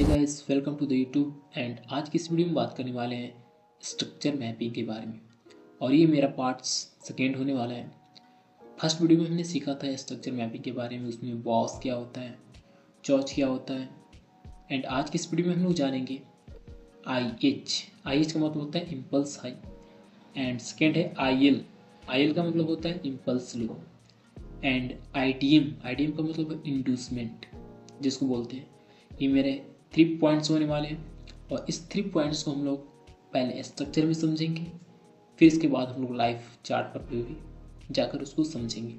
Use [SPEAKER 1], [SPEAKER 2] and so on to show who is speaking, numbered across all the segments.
[SPEAKER 1] Hey guys, welcome to the YouTube. And आज की इस वीडियो में बात करने वाले हैं स्ट्रक्चर मैपिंग के बारे में। और ये मेरा पार्ट सेकेंड होने वाला है। फर्स्ट वीडियो में हमने सीखा था स्ट्रक्चर मैपिंग के बारे में, उसमें बॉस क्या होता है, चॉच क्या होता है। एंड आज की इस वीडियो में हम लोग जानेंगे आई एच का मतलब होता है इम्पल्स हाई। एंड सेकेंड है आई एल का मतलब होता है impulse low. And I D M का मतलब है इंड्यूसमेंट जिसको बोलते हैं। ये मेरे 3 पॉइंट्स होने वाले हैं और इस 3 पॉइंट्स को हम लोग पहले स्ट्रक्चर में समझेंगे, फिर इसके बाद हम लोग लाइव चार्ट पर भी जाकर उसको समझेंगे।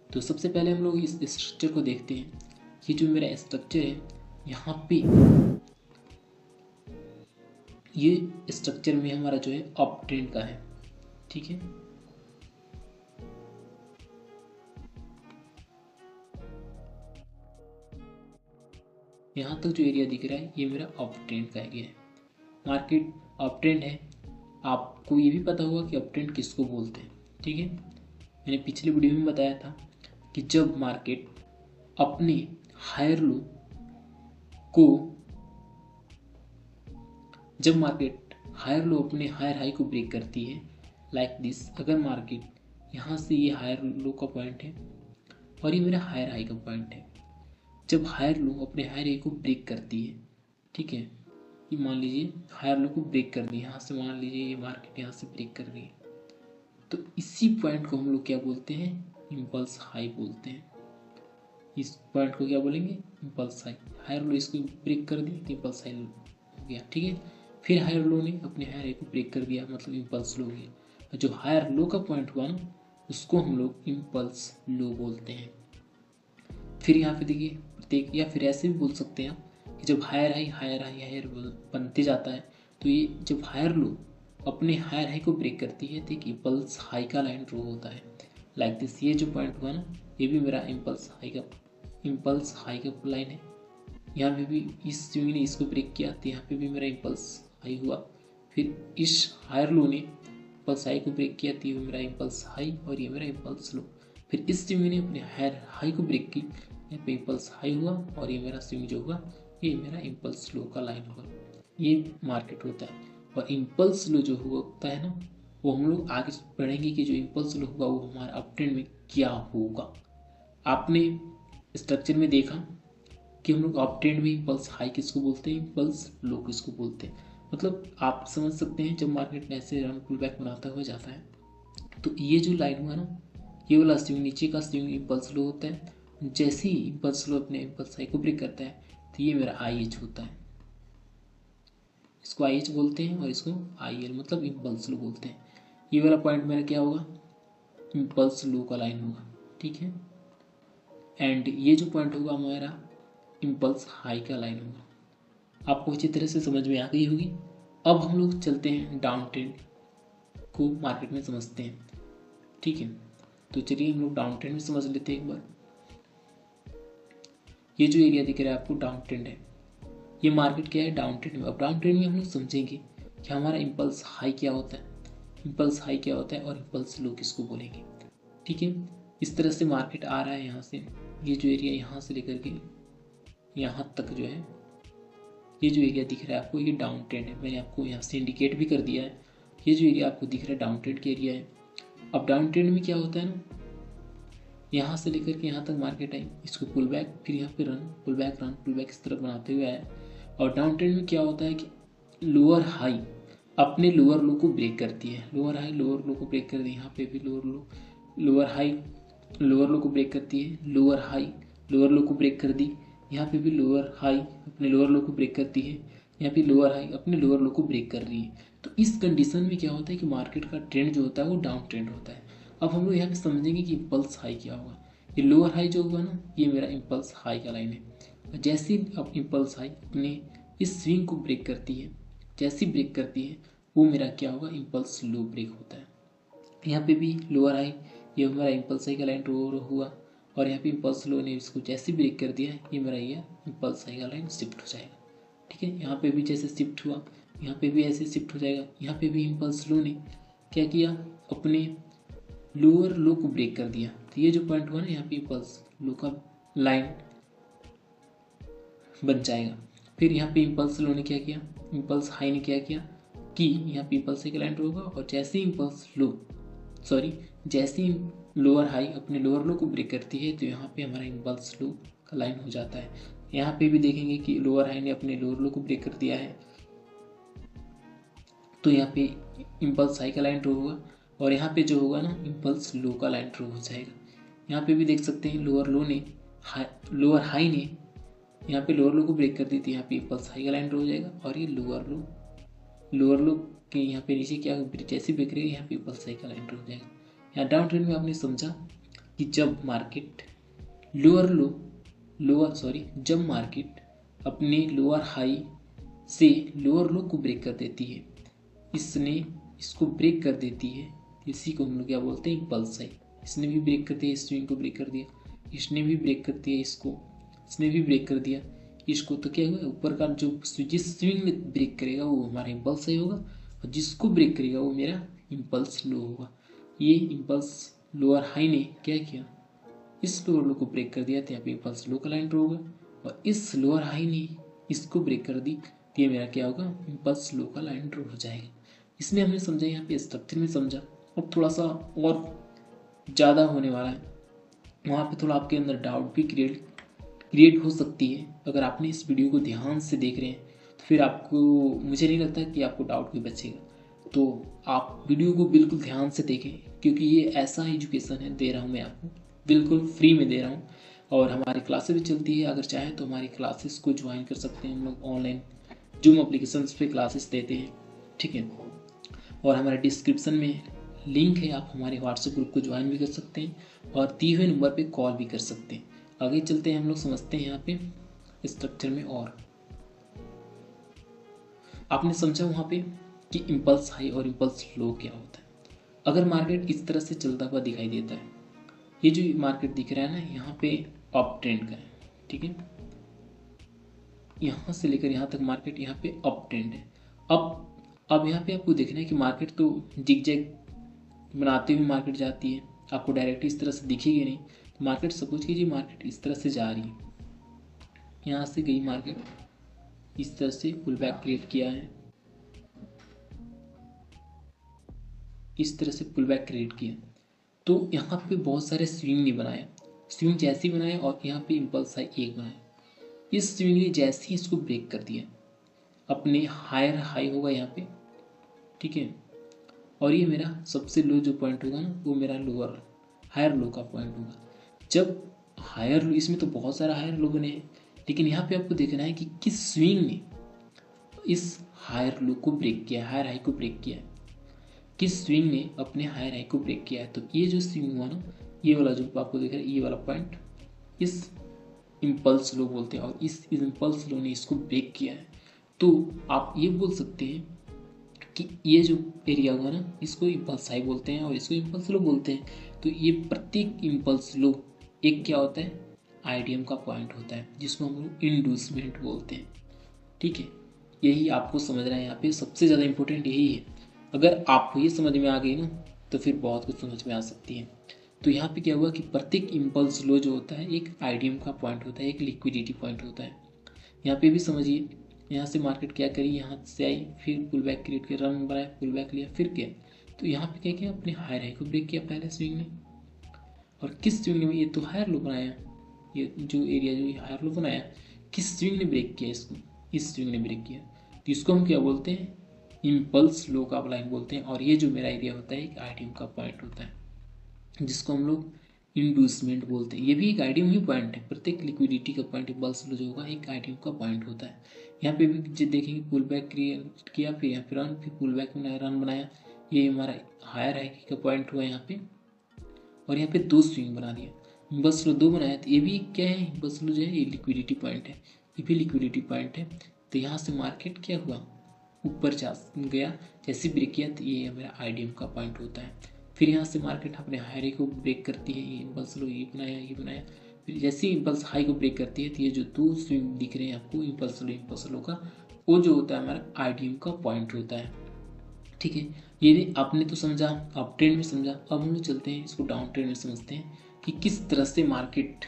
[SPEAKER 1] तो सबसे पहले हम लोग इस स्ट्रक्चर को देखते हैं। ये जो मेरा स्ट्रक्चर है, यहाँ पे ये स्ट्रक्चर में हमारा जो है अप ट्रेंड का है, ठीक है। यहाँ तक जो एरिया दिख रहा है ये मेरा अप ट्रेंड का एरिया है। मार्केट अप ट्रेंड है। आपको ये भी पता होगा कि अप ट्रेंड किसको बोलते हैं, ठीक है। मैंने पिछले वीडियो में बताया था कि जब मार्केट अपने हायर लो अपने हायर हाई को ब्रेक करती है लाइक दिस। अगर मार्केट यहाँ से ये हायर लो का पॉइंट है और ये मेरा हायर हाई का पॉइंट है, जब हायर लो अपने हायर हाई को ब्रेक करती है, ठीक है। ये मान लीजिए हायर लो को ब्रेक कर दी, यहाँ से मान लीजिए ये मार्केट यहाँ से ब्रेक कर रही है, तो इसी पॉइंट को हम लोग क्या बोलते हैं, इम्पल्स हाई बोलते हैं। इस पॉइंट को क्या बोलेंगे, इम्पल्स हाई। हायर लो इसको ब्रेक कर दी तो इम्पल्स हाई हो गया, ठीक है। फिर हायर लो ने अपने हायर हाई को ब्रेक कर दिया, मतलब इम्पल्स लो हो गया। और जो हायर लो का पॉइंट हुआ ना, उसको हम लोग इम्पल्स लो बोलते हैं। फिर यहाँ पे देखिए प्रत्येक, या फिर ऐसे भी बोल सकते हैं कि जब हायर बनते जाता है, तो ये जब हायर लो अपने हायर हाई को ब्रेक करती है तो एक इम्पल्स हाई का लाइन ड्रॉ होता है लाइक दिस। ये जो पॉइंट हुआ ना, ये भी मेरा इम्पल्स हाई का लाइन है। यहाँ पे भी इस स्विंग ने इसको ब्रेक किया तो यहाँ पे भी मेरा इम्पल्स हाई हुआ। फिर इस हायर लो ने इम्पल्स हाई को ब्रेक किया तो ये मेरा इम्पल्स हाई और ये मेरा इम्पल्स लो। फिर इस स्विंग ने अपने हायर हाई को ब्रेक की, यहाँ पे इम्पल्स हाई हुआ और ये मेरा स्विंग जो हुआ ये मेरा इम्पल्स लो का लाइन हुआ। ये मार्केट होता है। और इम्पल्स लो जो होता है ना, वो हम लोग आगे पढ़ेंगे कि जो इम्पल्स लो होगा वो हमारा अप ट्रेंड में क्या होगा। आपने स्ट्रक्चर में देखा कि हम लोग अप ट्रेंड में इम्पल्स हाई किसको बोलते हैं, इम्पल्स लो किसको बोलते हैं। मतलब आप समझ सकते हैं जब मार्केट ऐसे रन पुल बैक बनाता हुआ जाता है, तो ये जो लाइन हुआ ना, ये वाला स्विंग नीचे का स्विंग इम्पल्स लो होता है। जैसे ही इम्पल्स लो अपने इम्पल्स हाई को ब्रेक करता है तो ये मेरा आई एच होता है। इसको आई एच बोलते हैं और इसको आई एल मतलब इम्पल्स लो बोलते हैं। ये वाला पॉइंट मेरा क्या होगा, इम्पल्स लो का लाइन होगा, ठीक है। एंड ये जो पॉइंट होगा हमारा इम्पल्स हाई का लाइन होगा। आपको अच्छी तरह से समझ में आ गई होगी। अब हम लोग चलते हैं डाउन ट्रेंड को मार्केट में समझते हैं, ठीक है। तो चलिए हम लोग डाउन ट्रेंड में समझ लेते हैं एक बार। ये जो एरिया दिख रहा है आपको डाउन ट्रेंड है, ये मार्केट क्या है, डाउन ट्रेंड में। अब डाउन ट्रेंड में हम लोग समझेंगे कि हमारा इम्पल्स हाई क्या होता है, और इम्पल्स लो किसको बोलेंगे, ठीक है। इस तरह से मार्केट आ रहा है यहाँ से, ये जो एरिया यहाँ से लेकर के यहाँ तक जो है, ये जो एरिया दिख रहा है आपको, ये डाउन ट्रेंड है। मैंने आपको यहाँ से इंडिकेट भी कर दिया है। ये जो एरिया आपको दिख रहा है डाउन ट्रेंड का एरिया है। अब डाउन ट्रेंड में क्या होता है ना, यहाँ से लेकर के यहाँ तक मार्केट आई, इसको पुल बैक, फिर यहाँ पे रन पुल बैक इस तरह बनाते हुए आया। और डाउन ट्रेंड में क्या होता है कि लोअर हाई अपने लोअर लो को ब्रेक करती है। लोअर हाई लोअर लो को ब्रेक कर दी, यहाँ पे भी लोअर हाई लोअर लो को ब्रेक करती है। लोअर हाई लोअर लो को ब्रेक कर दी, यहाँ पे भी लोअर हाई अपने लोअर लो को ब्रेक करती है। यहाँ पे लोअर हाई अपने लोअर लो को ब्रेक कर रही है। तो इस कंडीशन में क्या होता है कि मार्केट का ट्रेंड जो होता है वो डाउन ट्रेंड होता है। अब हम लोग यहाँ पे समझेंगे कि इम्पल्स हाई क्या होगा। ये लोअर हाई जो होगा ना, ये मेरा इम्पल्स हाई का लाइन है। जैसे अब इम्पल्स हाई अपने इस स्विंग को ब्रेक करती है, जैसी ब्रेक करती है वो मेरा क्या होगा, इम्पल्स लो ब्रेक होता है। यहाँ पे भी लोअर हाई, ये हमारा इम्पल्स हाई का लाइन हुआ और यहाँ पे इम्पल्स लो ने इसको जैसे ब्रेक कर दिया, ये मेरा ये इम्पल्स हाई का लाइन शिफ्ट हो जाएगा, ठीक है। यहाँ पे भी जैसे शिफ्ट हुआ, यहाँ पे भी ऐसे शिफ्ट हो जाएगा। यहाँ पे भी इम्पल्स लो ने क्या किया, अपने लोअर लो को ब्रेक कर दिया। तो ये जो पॉइंट हुआ ना, यहाँ पे इम्पल्स लो का लाइन बन जाएगा। फिर यहाँ पे इम्पल्स लो ने क्या किया, इम्पल्स हाई ने क्या किया कि यहाँ पे इम्पल्स हाई का लाइन होगा, और जैसे ही इम्पल्स लो जैसे ही लोअर हाई अपने लोअर लो को ब्रेक करती है तो यहाँ पे हमारा इम्पल्स लो का लाइन हो जाता है। यहाँ पे भी देखेंगे कि लोअर हाई ने अपने लोअर लो को ब्रेक कर दिया है, तो यहाँ पे इम्पल्स हाई का लाइन ड्रॉ होगा, और यहाँ पे जो होगा ना इम्पल्स लो का लाइन ड्रॉ हो जाएगा। यहाँ पे भी देख सकते हैं लोअर हाई ने यहाँ पे लोअर लो को ब्रेक कर दी थी, यहाँ पे इम्पल्स हाई का लाइन ड्रॉ हो जाएगा, और ये लोअर लो के यहाँ पे नीचे क्या जैसे ब्रेक करेगा यहाँ पे इम्पल्स हाई का लाइन ड्रॉ हो जाएगा। यहाँ डाउन ट्रेंड में आपने समझा कि जब मार्केट जब मार्केट अपने लोअर हाई से लोअर लो को ब्रेक कर देती है, इसको ब्रेक कर देती है, इसी को हम लोग क्या बोलते हैं, इम्पल्स हाई। इसने भी ब्रेक कर दिया, इस स्विंग को ब्रेक कर दिया, इसने भी ब्रेक कर दिया, इसने भी ब्रेक कर दिया इसको, तो क्या होगा, ऊपर का जो जिस स्विंग में ब्रेक करेगा वो हमारा इम्पल्स हाई होगा, और जिसको ब्रेक करेगा वो मेरा इम्पल्स लो होगा। ये इम्पल्स लोअर हाई ने क्या किया, इस लोअर लो को ब्रेक कर दिया, तो यहाँ पे इम्पल्स लो का लाइन ड्रॉ होगा, और इस लोअर हाई ने इसको ब्रेक कर दी तो ये मेरा क्या होगा, इम्पल्स लो का लाइन ड्रॉ हो जाएगा। इसमें हमने समझा, यहाँ पे स्ट्रक्चर में समझा। अब थोड़ा सा और ज़्यादा होने वाला है, वहाँ पे थोड़ा आपके अंदर डाउट भी क्रिएट हो सकती है। अगर आपने इस वीडियो को ध्यान से देख रहे हैं तो फिर आपको, मुझे नहीं लगता कि आपको डाउट भी बचेगा। तो आप वीडियो को बिल्कुल ध्यान से देखें, क्योंकि ये ऐसा एजुकेशन है दे रहा हूँ मैं आपको, बिल्कुल फ्री में दे रहा हूँ, और हमारी क्लासेस भी चलती है। अगर चाहे तो हमारी क्लासेस को ज्वाइन कर सकते हैं, हम लोग ऑनलाइन जूम एप्लीकेशन पे क्लासेस देते हैं, ठीक है। और हमारे डिस्क्रिप्शन में लिंक है, आप हमारे व्हाट्सएप ग्रुप को ज्वाइन भी कर सकते हैं, और दिए हुए नंबर पे कॉल भी कर सकते हैं। आगे चलते हैं, हम लोग समझते हैं यहाँ पे स्ट्रक्चर में। और आपने समझा वहाँ पे कि इम्पल्स हाई और इम्पल्स लो क्या होता है। अगर मार्केट इस तरह से चलता हुआ दिखाई देता है, ये जो मार्केट दिख रहा है ना, यहाँ पे अप ट्रेंड का है, ठीक है, यहाँ से लेकर यहाँ तक मार्केट यहाँ पे अप ट्रेंड है। अब यहाँ पे आपको देखना है कि मार्केट तो जिगजैग बनाते हुए मार्केट जाती है, आपको डायरेक्टली इस तरह से दिखेगी नहीं। तो मार्केट सपोज कीजिए मार्केट इस तरह से जा रही है, यहाँ से गई मार्केट, इस तरह से पुल बैक क्रिएट किया है, इस तरह से पुल बैक क्रिएट किया, तो यहाँ पे बहुत सारे स्विंग नहीं बनाया, स्विंग जैसे ही बनाया और यहाँ पे इम्पल्स हाई एक बनाया। इस स्विंग ने जैसे ही इसको ब्रेक कर दिया, अपने हायर हाई होगा यहाँ पे, ठीक है, और ये मेरा सबसे लो जो पॉइंट होगा ना, वो मेरा लोअर हायर लो का पॉइंट होगा। जब हायर लो, इसमें तो बहुत सारा हायर लो बने हैं, लेकिन यहाँ पे आपको देखना है कि किस स्विंग ने इस हायर लो को ब्रेक किया, हायर हाई को ब्रेक किया, किस स्विंग ने अपने हायर हाई को ब्रेक किया है। तो ये जो स्विंग हुआ ना, ये वाला जो आपको दिख रहा है, ये वाला पॉइंट, इस इम्पल्स लो बोलते हैं, और इस इम्पल्स लो ने इसको ब्रेक किया है। तो आप ये बोल सकते हैं कि ये जो एरिया हुआ ना, इसको इम्पल्स हाई बोलते हैं और इसको इम्पल्स लो बोलते हैं। तो ये प्रत्येक इम्पल्स लो एक क्या होता है, आईडीएम का पॉइंट होता है, जिसको हम लोग इंड्यूसमेंट बोलते हैं, ठीक है। यही आपको समझना है, यहाँ पे सबसे ज़्यादा इंपॉर्टेंट यही है। अगर आपको ये समझ में आ गई ना, तो फिर बहुत कुछ समझ में आ सकती है। तो यहाँ पे क्या हुआ कि प्रत्येक इम्पल्स लो जो होता है एक आईडीएम का पॉइंट होता है, एक लिक्विडिटी पॉइंट होता है। यहाँ पे भी समझिए, यहाँ से मार्केट क्या करी, यहाँ से आई, फिर पुल बैक क्रिएट किया, रन बनाया, पुल बैक लिया, फिर क्या, तो यहाँ पे क्या किया, अपने हायर हाई को ब्रेक किया पहले स्विंग ने, और किस स्विंग ने, ये तो हायर लो बनाया, ये जो एरिया जो हायर लो बनाया, किस स्विंग ने ब्रेक किया इसको, इस स्विंग ने ब्रेक किया। तो इसको हम क्या बोलते हैं, इम्पल्स लो का लाइन बोलते हैं। और ये जो मेरा एरिया होता है एक आईडीएम का पॉइंट होता है, जिसको हम लोग इंड्यूसमेंट बोलते हैं। ये भी एक आईडीएम ही पॉइंट है, प्रत्येक लिक्विडिटी का पॉइंट इम्पल्स लो जो होगा एक आईडीएम का पॉइंट होता है। यहाँ पे भी देखेंगे पुल बैक क्रिएट किया, फिर यहाँ पे रन, फिर पुल बैक बनाया, रन बनाया, ये हमारा हायर हाई का पॉइंट हुआ यहाँ पे, और यहाँ पे दो स्विंग बना दिया, इम्पल्स लो दो बनाया, तो ये भी क्या है, इम्पल्स लो जो है ये लिक्विडिटी पॉइंट है, ये भी लिक्विडिटी पॉइंट है। तो यहाँ से मार्केट क्या हुआ, ऊपर जा गया, जैसे ब्रेक किया, तो ये मेरा आईडीएम का पॉइंट होता है। फिर यहाँ से मार्केट अपने हाई हाई को ब्रेक करती है, ये इम्पल्स लो ये बनाया, फिर जैसे ही इम्पल्स हाई को ब्रेक करती है, तो ये जो दो स्विंग दिख रहे हैं आपको इम्पल्स लो का, वो जो होता है हमारा आईडीएम का पॉइंट होता है, ठीक है। ये आपने तो समझा, अप ट्रेंड में समझा। अब हम लोग चलते हैं इसको डाउन ट्रेंड में समझते हैं कि किस तरह से मार्केट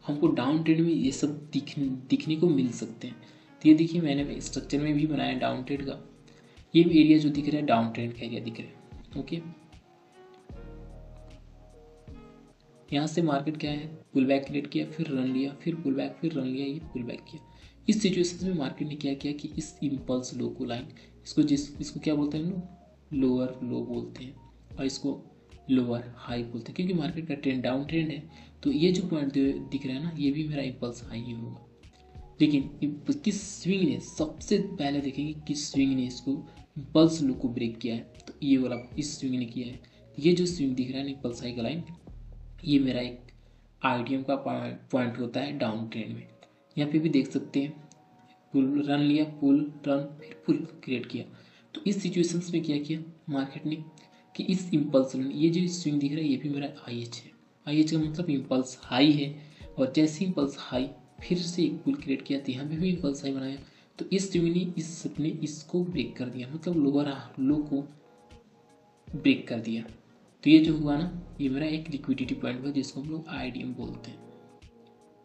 [SPEAKER 1] हमको डाउन ट्रेंड में ये सब दिखने को मिल सकते हैं। तो ये देखिए मैंने स्ट्रक्चर में भी बनाया डाउन ट्रेंड का। ये एरिया जो दिख रहा है डाउन ट्रेंड का एरिया दिख रहा है। ओके, यहाँ से मार्केट क्या है, पुल बैक क्रिएट किया, फिर रन लिया, फिर पुल बैक, फिर रन लिया, ये पुल बैक किया। इस सिचुएशन में मार्केट ने क्या किया कि इस इम्पल्स लो को लाइन, इसको क्या बोलते हैं हम लोग, लोअर लो बोलते हैं, और इसको लोअर हाई बोलते हैं, क्योंकि मार्केट का ट्रेंड डाउन ट्रेंड है। तो ये जो पॉइंट दिख रहा है ना, ये भी मेरा इम्पल्स हाई ही होगा। लेकिन किस स्विंग ने, सबसे पहले देखेंगे किस स्विंग ने इसको इम्पल्स लो को ब्रेक किया है, तो ये वाला इस स्विंग ने किया है। ये जो स्विंग दिख रहा है इम्पल्स हाई का लाइन, ये मेरा एक आईडीएम का पॉइंट होता है डाउन ट्रेंड में। यहाँ पे भी देख सकते हैं पुल रन लिया, पुल रन, फिर पुल क्रिएट किया। तो इस सिचुएशंस में क्या किया मार्केट ने कि इस इम्पल्स, ये जो स्विंग दिख रहा है ये भी मेरा आई एच है। आई एच का मतलब इम्पल्स हाई है, और जैसे इम्पल्स हाई फिर से एक पुल क्रिएट किया, तो यहाँ पे भी इम्पल्स हाई बनाया। तो इस स्विंग ने इसको ब्रेक कर दिया, मतलब लोअर लो को ब्रेक कर दिया। तो ये जो हुआ ना, ये मेरा एक लिक्विडिटी पॉइंट हुआ जिसको हम लोग आईडीएम बोलते हैं।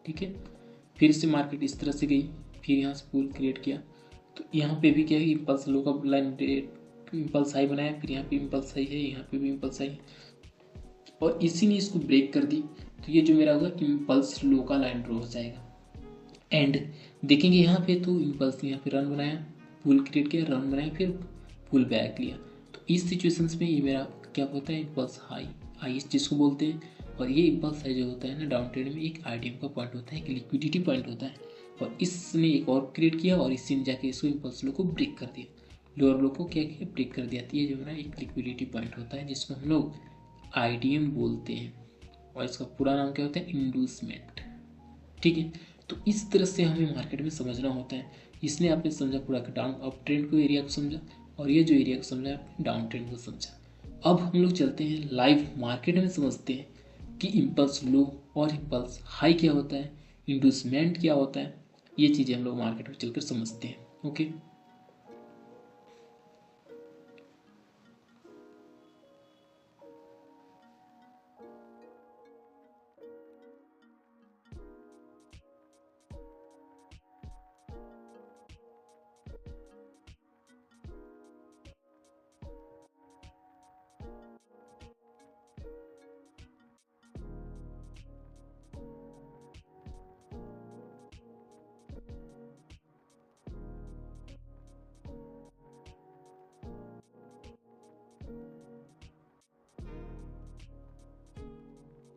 [SPEAKER 1] ठीक है, फिर से मार्केट इस तरह से गई, फिर यहाँ से पुल क्रिएट किया। तो यहाँ पे भी क्या है, इम्पल्स लो का लाइन इम्पल्स हाई बनाया, फिर यहाँ पे इम्पल्स हाई है, यहाँ पे भी इम्पल्स हाई है, और इसी ने इसको ब्रेक कर दी। तो ये जो मेरा होगा इम्पल्स लो का लाइन ड्रॉ हो जाएगा। एंड देखेंगे यहाँ पे तो इम्पल्स, यहाँ पे रन बनाया, पुल क्रिएट किया, रन बनाया, फिर पुल बैक लिया। तो इस सिचुएशंस में ये मेरा क्या होता है, इम्पल्स हाई, आई जिसको बोलते हैं। और ये इम्पल्स हाई जो होता है ना डाउन ट्रेंड में, एक आईडीएम का पॉइंट होता है, एक लिक्विडिटी पॉइंट होता है। और इसने एक और क्रिएट किया, और इसने जाके इसको इम्पल्स लो को ब्रेक कर दिया, लोअर लो को क्या किया, ब्रेक कर दिया। तो ये जो मेरा एक लिक्विडिटी पॉइंट होता है जिसको हम लोग आईडीएम बोलते हैं, और इसका पूरा नाम क्या होता है, इंड्यूसमेंट। ठीक है, तो इस तरह से हमें मार्केट में समझना होता है। इसने आपने समझा पूरा डाउन अप ट्रेंड को एरिया को समझा, और ये जो एरिया को समझा आपने डाउन ट्रेंड को समझा। अब हम लोग चलते हैं लाइव मार्केट में, समझते हैं कि इम्पल्स लो और इम्पल्स हाई क्या होता है, इंड्यूसमेंट क्या होता है। ये चीज़ें हम लोग मार्केट में चलकर समझते हैं। ओके,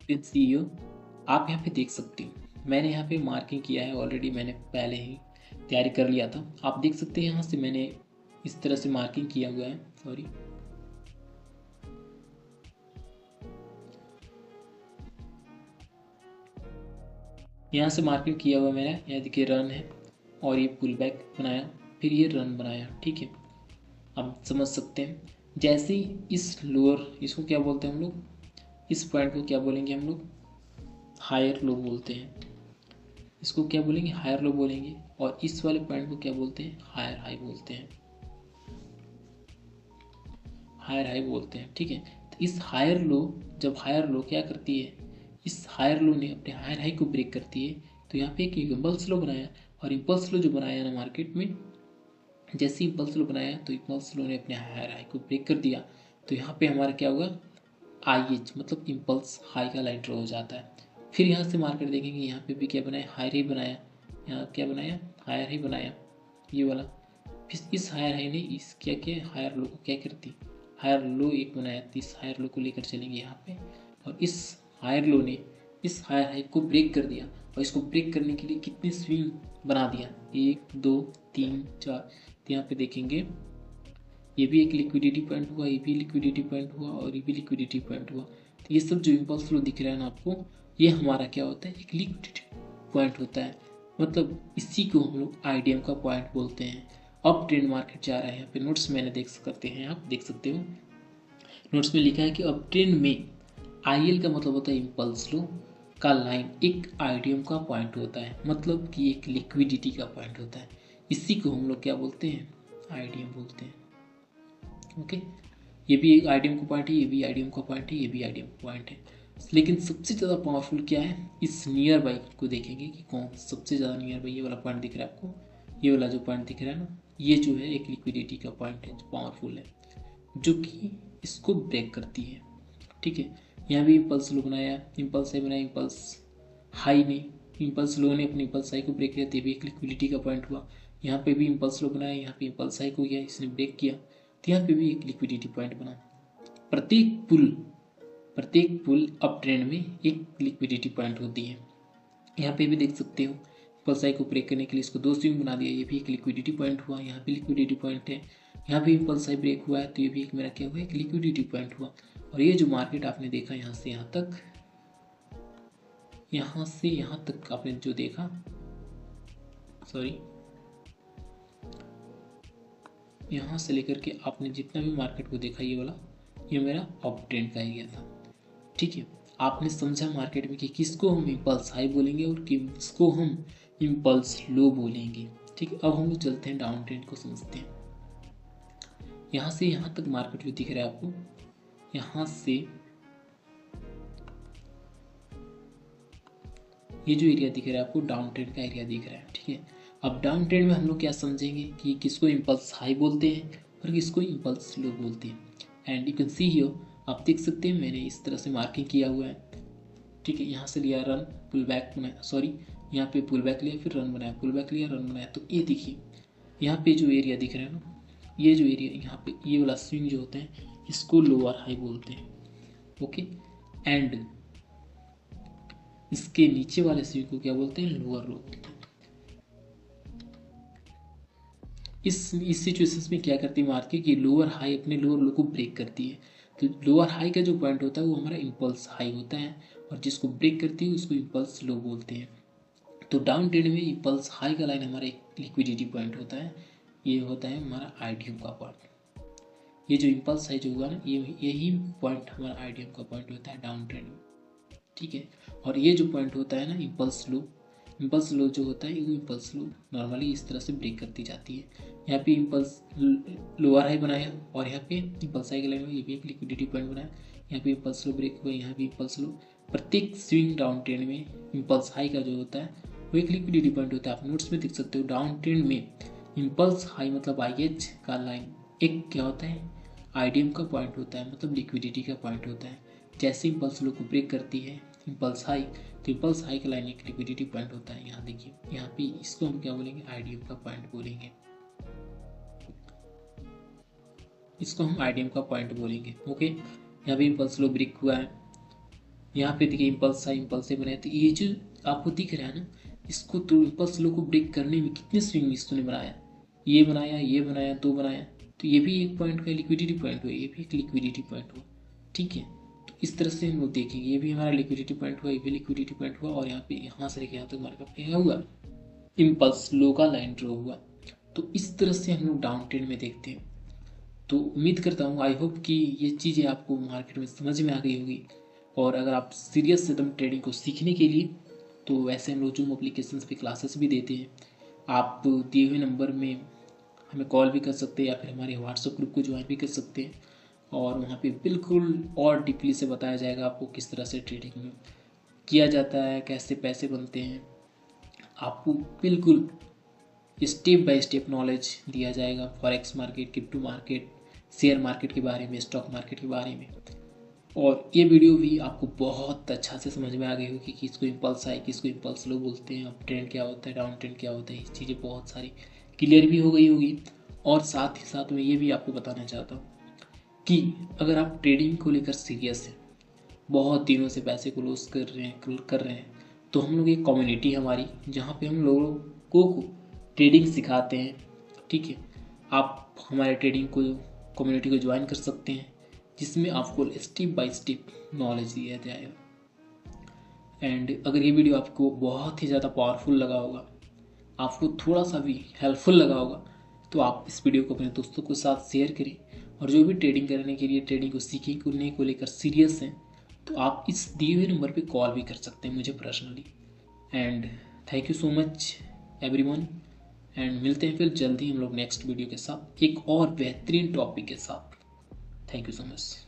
[SPEAKER 1] सीईओ आप यहाँ पे देख सकते हो, मैंने यहाँ पे मार्किंग किया है ऑलरेडी, मैंने पहले ही तैयारी कर लिया था। आप देख सकते हैं यहाँ से मैंने इस तरह से मार्किंग किया हुआ है, सॉरी, यहाँ से मार्किंग किया हुआ मैंने, यहाँ देखिए रन है, और ये पुल बैक बनाया, फिर ये रन बनाया। ठीक है, आप समझ सकते हैं। जैसे ही इस लोअर, इसको क्या बोलते हैं हम लोग, इस पॉइंट को क्या बोलेंगे हम लोग, हायर लो बोलते हैं। इसको क्या बोलेंगे, हायर लो बोलेंगे। और इस वाले पॉइंट को क्या बोलते हैं, हायर हाई बोलते हैं, हायर हाई बोलते हैं। ठीक है, तो इस हायर लो, जब हायर लो क्या करती है, इस हायर लो ने अपने हायर हाई को ब्रेक करती है। तो यहाँ पे एक इम्पल्स लो बनाया, और इम्पल्स लो जो बनाया ना मार्केट में, जैसे इम्पल्स लो बनाया तो इम्पल्स लो ने अपने हायर हाई को ब्रेक कर दिया। तो यहाँ पे हमारा क्या होगा, आई एच मतलब इम्पल्स हाई का लाइन ड्रॉ हो जाता है। फिर यहाँ से मार्केट देखेंगे, यहाँ पे भी क्या बनाया, हायर ही बनाया, यहाँ क्या बनाया, हायर ही बनाया, ये वाला। फिर इस हायर हाई ने इस क्या किया, हायर लो को क्या करती, हायर लो एक बनाया, तो इस हायर लो को लेकर चलेंगे यहाँ पे, और इस हायर लो ने इस हायर हाई को ब्रेक कर दिया। और इसको ब्रेक करने के लिए कितने स्विंग बना दिया, 1 2 3 4। तो यहाँ पे देखेंगे ये भी एक लिक्विडिटी पॉइंट हुआ, ये भी लिक्विडिटी पॉइंट हुआ, और ये भी लिक्विडिटी पॉइंट हुआ। तो ये सब जो इम्पल्स फ्लो दिख रहा है ना आपको, ये हमारा क्या होता है, एक लिक्विडिटी पॉइंट होता है। मतलब इसी को हम लोग आईडीएम का पॉइंट बोलते हैं। अब ट्रेंड मार्केट जा रहा है, यहाँ पे नोट्स मैंने देख सकते हैं, आप देख सकते हो नोट्स में लिखा है कि अब ट्रेंड में आईएल का मतलब होता है इम्पल्स फ्लो का लाइन एक आईडीएम का पॉइंट होता है, मतलब कि एक लिक्विडिटी का पॉइंट होता है। इसी को हम लोग क्या बोलते हैं, आईडीएम बोलते हैं। ओके, ये भी एक आईडीएम का पॉइंट है, ये भी आईडीएम का पॉइंट है, ये भी आईडीएम का पॉइंट है। लेकिन सबसे ज़्यादा पावरफुल क्या है, इस नियर बाई को देखेंगे कि कौन सबसे ज़्यादा नियर बाई, ये वाला पॉइंट दिख रहा है आपको, ये वाला जो पॉइंट दिख रहा है ना, ये जो है एक लिक्विडिटी का पॉइंट है जो पावरफुल है, जो कि इसको ब्रेक करती है। ठीक है, यहाँ भी इम्पल्स लो बनाया, इम्पल्स हाई बनाया, इम्पल्स हाई ने, इम्पल्स लो ने अपने इम्पल्स हाई को ब्रेक किया, तो भी एक लिक्विडिटी का पॉइंट हुआ। यहाँ पे भी इम्पल्स लो बनाया, यहाँ पे इम्पल्स हाई को गया, इसने ब्रेक किया, तो यहाँ पे भी एक लिक्विडिटी पॉइंट बना। प्रत्येक पुल अप ट्रेंड में एक लिक्विडिटी पॉइंट होती है। यहाँ पे भी देख सकते हो इम्पल्स हाई को ब्रेक करने के लिए इसको 2 स्विंग बना दिया, ये भी एक लिक्विडिटी पॉइंट हुआ। यहाँ पे लिक्विडिटी पॉइंट है, यहाँ पे इम्पल्स हाई ब्रेक हुआ है, तो ये भी एक मेरा क्या हुआ, एक लिक्विडिटी पॉइंट हुआ। और ये जो मार्केट आपने देखा यहाँ से यहाँ तक, यहाँ से यहाँ तक आपने जो देखा, सॉरी, यहाँ से लेकर के आपने जितना भी मार्केट को देखा, ये वाला ये मेरा अप ट्रेंड का एरिया था। ठीक है, आपने समझा मार्केट में कि किसको हम इम्पल्स हाई बोलेंगे और किसको हम इम्पल्स लो बोलेंगे। ठीक है, अब हम लोग चलते हैं डाउन ट्रेंड को समझते हैं। यहाँ से यहाँ तक मार्केट जो दिख रहा है आपको, यहाँ से ये जो एरिया दिख रहा है आपको डाउन ट्रेंड का एरिया दिख रहा है। ठीक है, अब डाउन ट्रेंड में हम लोग क्या समझेंगे कि किसको इम्पल्स हाई बोलते हैं और किसको इम्पल्स लो बोलते हैं। And you can see here, आप देख सकते हैं मैंने इस तरह से मार्किंग किया हुआ है। ठीक है, यहाँ से लिया रन, पुल बैक बनाया, सॉरी यहाँ पे पुल बैक लिया, फिर रन बनाया, पुल बैक लिया, रन बनाया। तो ये देखिए यहाँ पे जो एरिया दिख रहा है ना, ये जो एरिया यहाँ पे ये वाला स्विंग जो होता है इसको लोअर हाई बोलते हैं। ओके, एंड इसके नीचे वाले स्विंग को क्या बोलते हैं, लोअर लो बोलते हैं। इस सिचुएशंस में क्या करती है मार्केट की, लोअर हाई अपने लोअर लो को ब्रेक करती है। तो लोअर हाई का जो पॉइंट होता है वो हमारा इम्पल्स हाई होता है, और जिसको ब्रेक करती है उसको इम्पल्स लो बोलते हैं। तो डाउन ट्रेंड में इम्पल्स हाई का लाइन हमारा एक लिक्विडिटी पॉइंट होता है, ये होता है हमारा आईडीएम का पॉइंट। ये जो इम्पल्स हाई जो हुआ ना, यही पॉइंट हमारा आईडीएम का पॉइंट होता है डाउन ट्रेंड में। ठीक है, और ये जो पॉइंट होता है ना इम्पल्स लो जो होता है, वो इम्पल्स लो नॉर्मली इस तरह से ब्रेक करती जाती है। यहाँ पे इम्पल्स लोअर हाई बनाया और यहाँ पे इम्पल्स हाई के लाइन में ये भी एक लिक्विडिटी पॉइंट बनाया, यहाँ पे इम्पल्स लो ब्रेक हुआ, यहाँ पे इम्पल्स लो। प्रत्येक स्विंग डाउन ट्रेंड में इम्पल्स हाई का जो होता है वो एक लिक्विडिटी पॉइंट होता है। आप नोट्स में देख सकते हो डाउन ट्रेंड में इम्पल्स हाई मतलब IH का लाइन एक क्या होता है, आईडीएम का पॉइंट होता है, मतलब लिक्विडिटी का पॉइंट होता है। जैसे इम्पल्स लो को ब्रेक करती है इम्पल्स हाई, तो इम्पल्स हाई का लाइन एक लिक्विडिटी पॉइंट होता है। यहाँ देखिए, यहाँ पे इसको हम क्या बोलेंगे, आईडीएम का पॉइंट बोलेंगे, इसको हम आईडीएम का पॉइंट बोलेंगे। ओके, यहाँ पे इम्पल्स लो ब्रेक हुआ है, यहाँ पे देखिए इम्पल्स हाई इम्पल्स बनाया। तो ये जो आपको दिख रहा है ना, इसको तो इम्पल्स लो को ब्रेक करने में कितने स्विंग इसने बनाया, ये बनाया, 2 बनाया, तो ये भी एक पॉइंट का लिक्विडिटी पॉइंट हुआ, ये भी एक लिक्विडिटी पॉइंट हुआ। ठीक है, तो इस तरह से हम लोग देखेंगे, ये भी हमारा लिक्विडिटी पॉइंट हुआ, ये भी लिक्विडिटी पॉइंट हुआ, और यहाँ पे यहाँ से लेके यहाँ तक मार्केट क्या हुआ, इम्पल्स लो का लाइन ड्रॉ हुआ। तो इस तरह से हम लोग डाउन ट्रेंड में देखते हैं। तो उम्मीद करता हूँ, आई होप कि ये चीज़ें आपको मार्केट में समझ में आ गई होगी। और अगर आप सीरियस एकदम ट्रेडिंग को सीखने के लिए, तो वैसे हम लोग जूम एप्लीकेशंस पे क्लासेस भी देते हैं। आप दिए हुए नंबर में हमें कॉल भी कर सकते हैं या फिर हमारे व्हाट्सएप ग्रुप को ज्वाइन भी कर सकते हैं, और वहाँ पे बिल्कुल और डीपली से बताया जाएगा आपको किस तरह से ट्रेडिंग में किया जाता है, कैसे पैसे बनते हैं। आपको बिल्कुल स्टेप बाय स्टेप नॉलेज दिया जाएगा, forex market, crypto market, share market के बारे में, स्टॉक मार्केट के बारे में। और ये वीडियो भी आपको बहुत अच्छा से समझ में आ गई होगी कि किसको इम्पल्स हाई, किसको इम्पल्स लो बोलते हैं, अप ट्रेंड क्या होता है, डाउन ट्रेंड क्या होता है, ये चीज़ें बहुत सारी क्लियर भी हो गई होगी। और साथ ही साथ मैं ये भी आपको बताना चाहता हूँ कि अगर आप ट्रेडिंग को लेकर सीरियस हैं, बहुत दिनों से पैसे को लॉस कर रहे हैं, तो हम लोग एक कम्युनिटी हमारी, जहाँ पे हम लोगों को ट्रेडिंग सिखाते हैं। ठीक है, आप हमारे ट्रेडिंग को कम्युनिटी को ज्वाइन कर सकते हैं, जिसमें आपको स्टेप बाय स्टेप नॉलेज दिया जाएगा। एंड अगर ये वीडियो आपको बहुत ही ज़्यादा पावरफुल लगा होगा, आपको थोड़ा सा भी हेल्पफुल लगा होगा, तो आप इस वीडियो को अपने दोस्तों के साथ शेयर करें। और जो भी ट्रेडिंग करने के लिए, ट्रेडिंग को सीखने को लेकर सीरियस हैं, तो आप इस दिए हुए नंबर पे कॉल भी कर सकते हैं मुझे personally. And thank you so much everyone, and मिलते हैं फिर जल्दी हम लोग नेक्स्ट वीडियो के साथ एक और बेहतरीन टॉपिक के साथ। Thank you so much.